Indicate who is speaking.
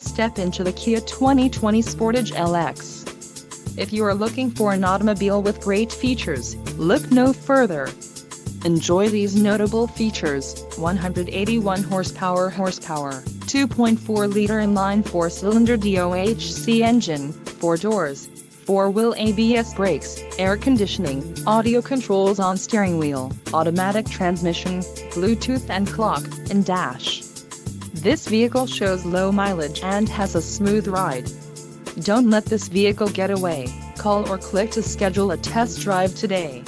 Speaker 1: Step into the Kia 2020 Sportage LX. If you are looking for an automobile with great features, look no further. Enjoy these notable features: 181 horsepower, 2.4-liter inline 4-cylinder DOHC engine, 4 doors, 4-wheel ABS brakes, air conditioning, audio controls on steering wheel, automatic transmission, Bluetooth and clock, and dash. This vehicle shows low mileage and has a smooth ride. Don't let this vehicle get away. Call or click to schedule a test drive today.